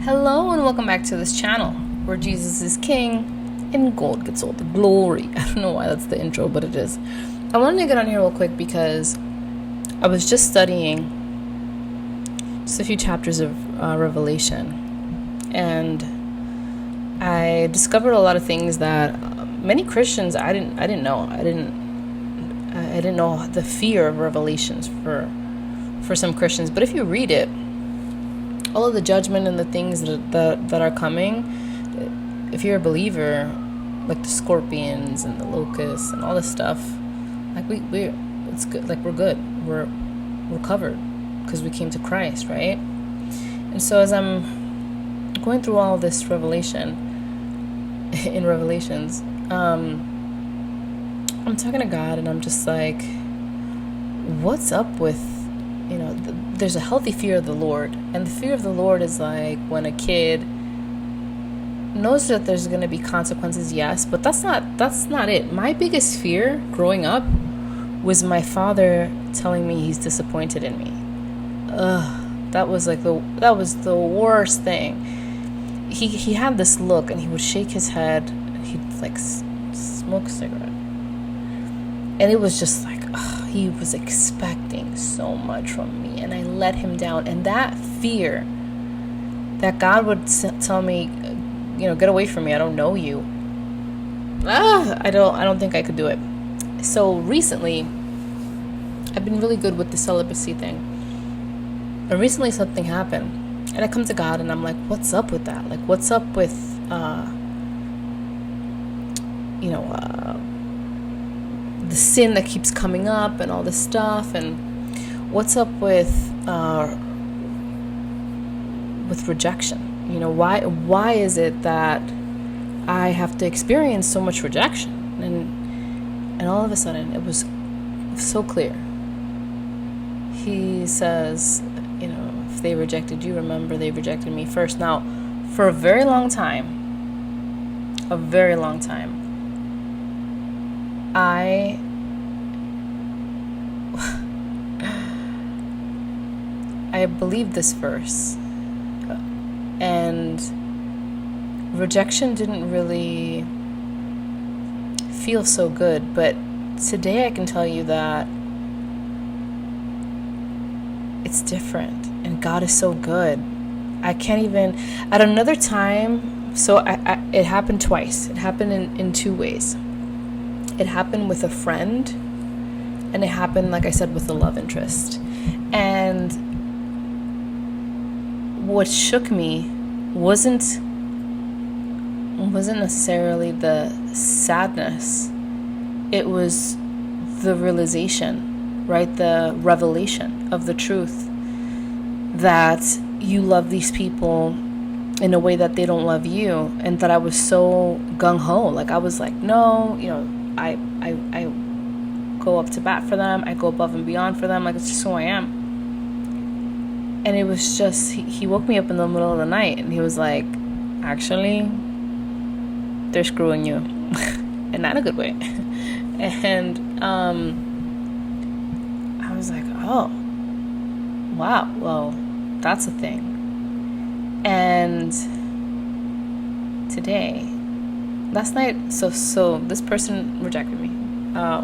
Hello and welcome back to this channel where Jesus is king and gold gets all the glory. I don't know why that's the intro, but it is. I wanted to get on here real quick because I was just studying just a few chapters of Revelation, and I discovered a lot of things that many Christians I didn't know. I didn't know the fear of Revelations for some Christians. But if you read it, all of the judgment and the things that are coming, if you're a believer, like the scorpions and the locusts and all this stuff, like it's good. Like we're good. We're covered because we came to Christ, right? And so as I'm going through all this revelation in Revelations, I'm talking to God and I'm just like, what's up with, there's a healthy fear of the Lord. And the fear of the Lord is like when a kid knows that there's going to be consequences, yes, but that's not it. My biggest fear growing up was my father telling me he's disappointed in me. That was the worst thing. He had this look and he would shake his head. He'd like smoke a cigarette. And it was just like, he was expecting so much from me, and I let him down. And that fear that God would tell me, get away from me, I don't know you. I don't think I could do it. So recently, I've been really good with the celibacy thing. And recently something happened, and I come to God and I'm like, what's up with that? Like, what's up with, the sin that keeps coming up and all this stuff, and what's up with rejection? Why is it that I have to experience so much rejection? And all of a sudden it was so clear. He says, if they rejected you, remember they rejected me first. Now, for a very long time, I believed this verse, and rejection didn't really feel so good. But today I can tell you that it's different, and God is so good. I can't even, at another time, so it happened twice. It happened in two ways. It happened with a friend, and it happened, like I said, with a love interest. And what shook me wasn't necessarily the sadness. It was the realization, right? The revelation of the truth that you love these people in a way that they don't love you, and that I was so gung-ho. Like I was like, no, I go up to bat for them. I go above and beyond for them. Like, it's just who I am. And it was just, he woke me up in the middle of the night and he was like, actually, they're screwing you. And not in a good way. And I was like, oh, wow, well, that's a thing. And last night, so this person rejected me,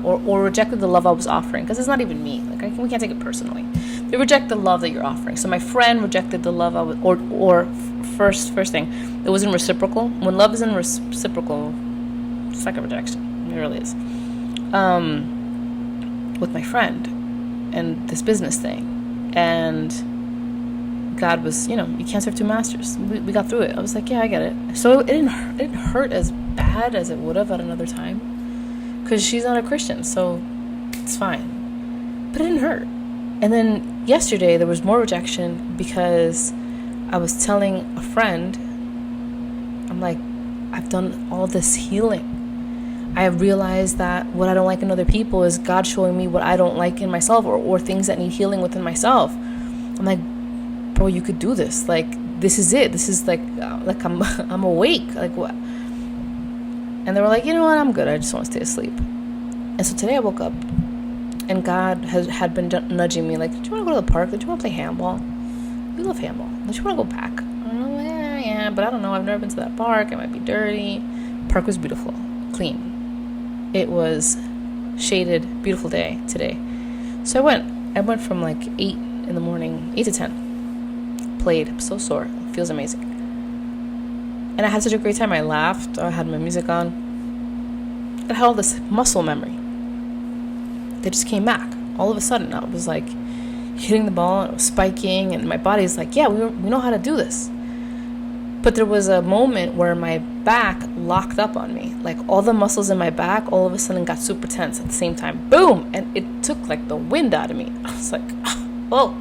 or rejected the love I was offering, because it's not even me. Like we can't take it personally. They reject the love that you're offering. So my friend rejected the love I was, or first thing, it wasn't reciprocal. When love isn't reciprocal, it's like a rejection. It really is. With my friend and this business thing, and God was, you can't serve two masters. We got through it. I was like, yeah, I get it. So it didn't hurt as bad as it would have at another time, because she's not a Christian, so it's fine. But it didn't hurt. And then yesterday there was more rejection because I was telling a friend, I'm like, I've done all this healing. I have realized that what I don't like in other people is God showing me what I don't like in myself, or things that need healing within myself. I'm like, bro, you could do this. Like, this is it. This is like I'm awake. Like, what? And they were like, you know what? I'm good. I just want to stay asleep. And so today I woke up, and God had been nudging me, like, do you want to go to the park? Do you want to play handball? We love handball. Don't you want to go back? I'm like, but I don't know. I've never been to that park. It might be dirty. Park was beautiful, clean. It was shaded, beautiful day today. So I went from like 8 in the morning, 8 to 10. Played. I'm so sore. It feels amazing. And I had such a great time. I laughed. I had my music on. I had all this muscle memory. They just came back. All of a sudden, I was like hitting the ball and it was spiking, and my body's like, yeah, we know how to do this. But there was a moment where my back locked up on me. Like all the muscles in my back all of a sudden got super tense at the same time. Boom! And it took like the wind out of me. I was like, oh.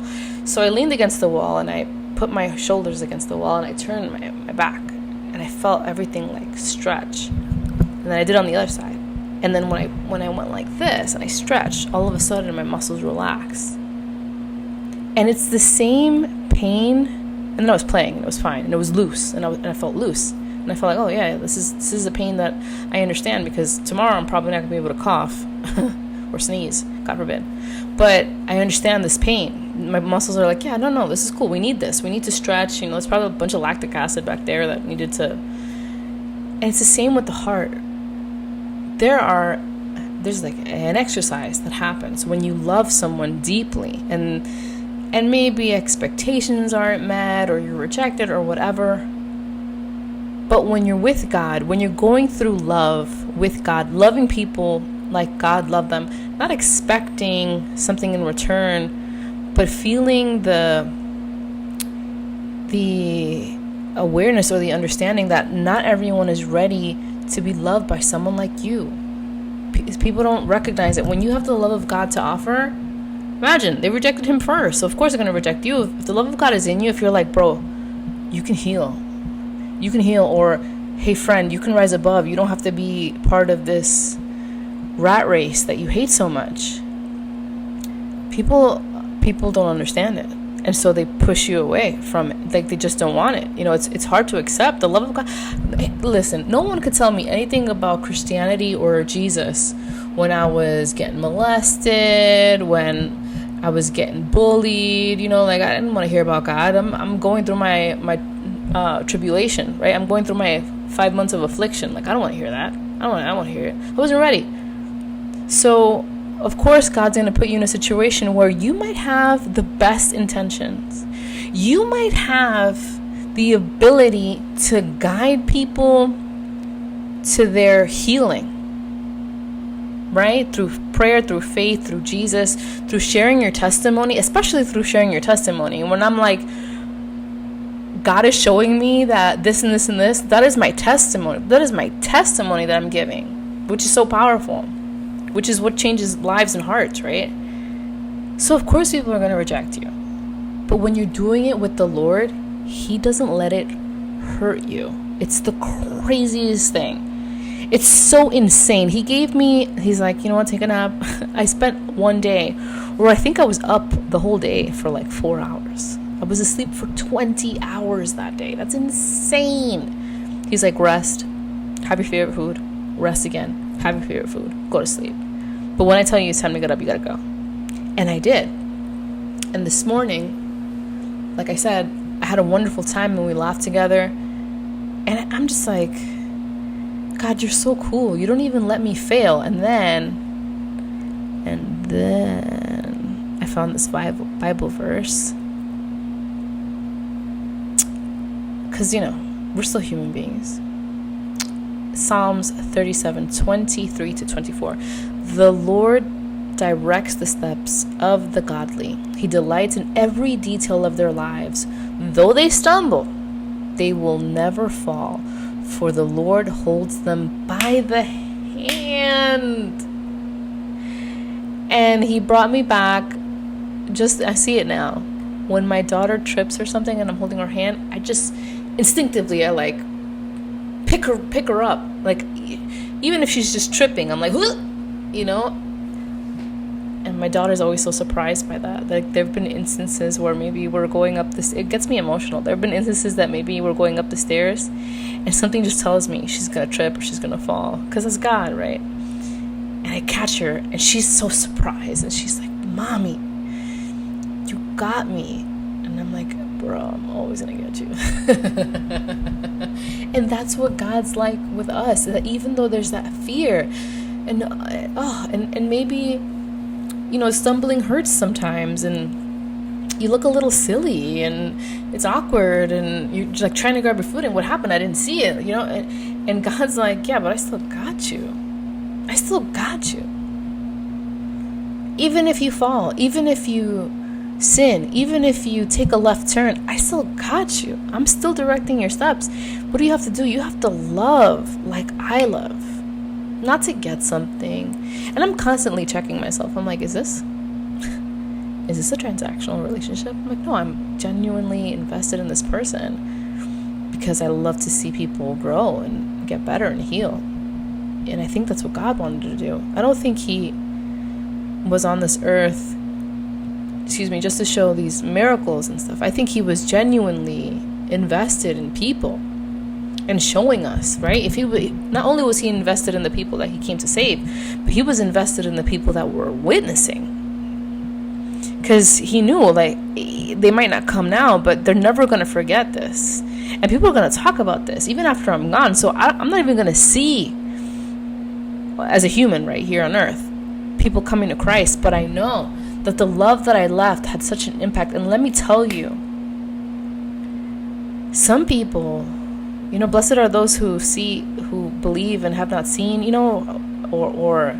So I leaned against the wall and I put my shoulders against the wall and I turned my back. And I felt everything like stretch. And then I did on the other side. And then when I went like this and I stretched, all of a sudden my muscles relaxed. And it's the same pain. And then I was playing and it was fine. And it was loose. And I felt loose. And I felt like, oh yeah, this is a pain that I understand, because tomorrow I'm probably not going to be able to cough or sneeze, God forbid. But I understand this pain. My muscles are like, yeah, no, this is cool. We need this. We need to stretch. There's probably a bunch of lactic acid back there that needed to. And it's the same with the heart. There's like an exercise that happens when you love someone deeply, and maybe expectations aren't met or you're rejected or whatever. But when you're with God, when you're going through love with God, loving people like God loved them, not expecting something in return, but feeling the awareness or the understanding that not everyone is ready to be loved by someone like you. People don't recognize it. When you have the love of God to offer, imagine, they rejected him first, so of course they're going to reject you. If the love of God is in you, if you're like, bro, you can heal, or hey friend, you can rise above, you don't have to be part of this rat race that you hate so much. People don't understand it, and so they push you away from it. Like they just don't want it. It's hard to accept the love of God. Listen, no one could tell me anything about Christianity or Jesus when I was getting molested, when I was getting bullied. I didn't want to hear about God. I'm going through my tribulation, right? I'm going through my 5 months of affliction. Like I don't want to hear that. I don't want to hear it. I wasn't ready. So of course God's going to put you in a situation where you might have the best intentions. You might have the ability to guide people to their healing, right? Through prayer, through faith, through Jesus, through sharing your testimony, especially through sharing your testimony. When I'm like, God is showing me that this and this and this, that is my testimony. That is my testimony that I'm giving, which is so powerful, which is what changes lives and hearts, right? So of course people are going to reject you. But when you're doing it with the Lord, he doesn't let it hurt you. It's the craziest thing. It's so insane. He's like, you know what, take a nap. I spent one day where I think I was up the whole day for like 4 hours. I was asleep for 20 hours that day. That's insane. He's like, rest, have your favorite food, rest again, have your favorite food, go to sleep. But when I tell you it's time to get up, you gotta go. And I did. And this morning, like I said, I had a wonderful time and we laughed together. And I'm just like, God, you're so cool. You don't even let me fail. And then I found this Bible verse. Because, we're still human beings. Psalms 37:23-24. The Lord directs the steps of the godly. He delights in every detail of their lives. Though they stumble, they will never fall, for the Lord holds them by the hand. And he brought me back. I see it now. When my daughter trips or something and I'm holding her hand, I just instinctively, I like pick her up. Like, even if she's just tripping, I'm like, And my daughter's always so surprised by that. Like, there have been instances where maybe we're going up this. It gets me emotional. There have been instances that maybe we're going up the stairs, and something just tells me she's gonna trip or she's gonna fall, because it's God, right? And I catch her, and she's so surprised, and she's like, "Mommy, you got me." And I'm like, "Bro, I'm always gonna get you." And that's what God's like with us, that even though there's that fear and maybe, stumbling hurts sometimes, and you look a little silly and it's awkward and you're just like trying to grab your food and what happened, I didn't see it, and God's like, yeah, but I still got you. Even if you fall, even if you sin, even if you take a left turn, I still got you. I'm still directing your steps. What do you have to do? You have to love like I love, not to get something. And I'm constantly checking myself. I'm like, is this a transactional relationship? I'm like, no, I'm genuinely invested in this person because I love to see people grow and get better and heal. And I think that's what God wanted to do. I don't think he was on this earth, just to show these miracles and stuff. I think he was genuinely invested in people and showing us, right? Not only was he invested in the people that he came to save, but he was invested in the people that were witnessing. Because he knew, like, they might not come now, but they're never going to forget this. And people are going to talk about this even after I'm gone. So I'm not even going to see, as a human right here on earth, people coming to Christ. But I know that the love that I left had such an impact. And let me tell you, some people, blessed are those who believe and have not seen, or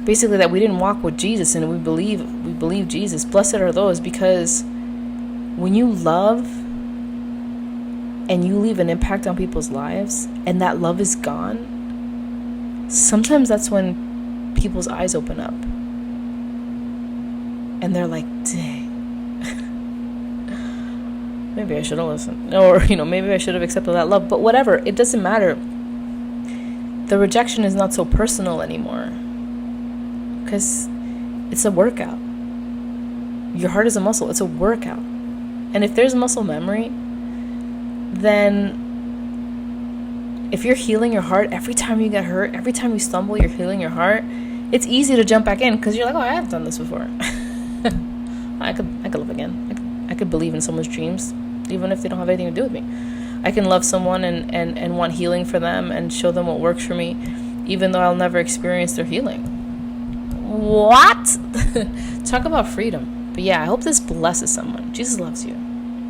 basically that we didn't walk with Jesus and we believe Jesus. Blessed are those, because when you love and you leave an impact on people's lives and that love is gone, sometimes that's when people's eyes open up and they're like, dang, maybe I should have listened, or maybe I should have accepted that love. But whatever, it doesn't matter. The rejection is not so personal anymore, because it's a workout. Your heart is a muscle. It's a workout. And if there's muscle memory, then if you're healing your heart, every time you get hurt, every time you stumble, you're healing your heart, it's easy to jump back in because you're like, oh, I have done this before. I could love again. I could believe in someone's dreams, even if they don't have anything to do with me. I can love someone and want healing for them and show them what works for me, even though I'll never experience their healing. What? Talk about freedom. But yeah, I hope this blesses someone. Jesus loves you.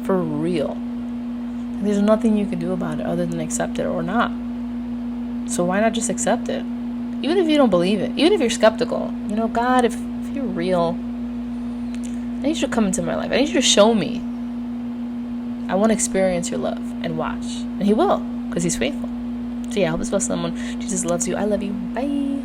For real. There's nothing you can do about it other than accept it or not. So why not just accept it? Even if you don't believe it. Even if you're skeptical. God, if you're real, I need you to come into my life. I need you to show me. I want to experience your love and watch. And he will, because he's faithful. So yeah, I hope this blesses someone. Jesus loves you. I love you. Bye.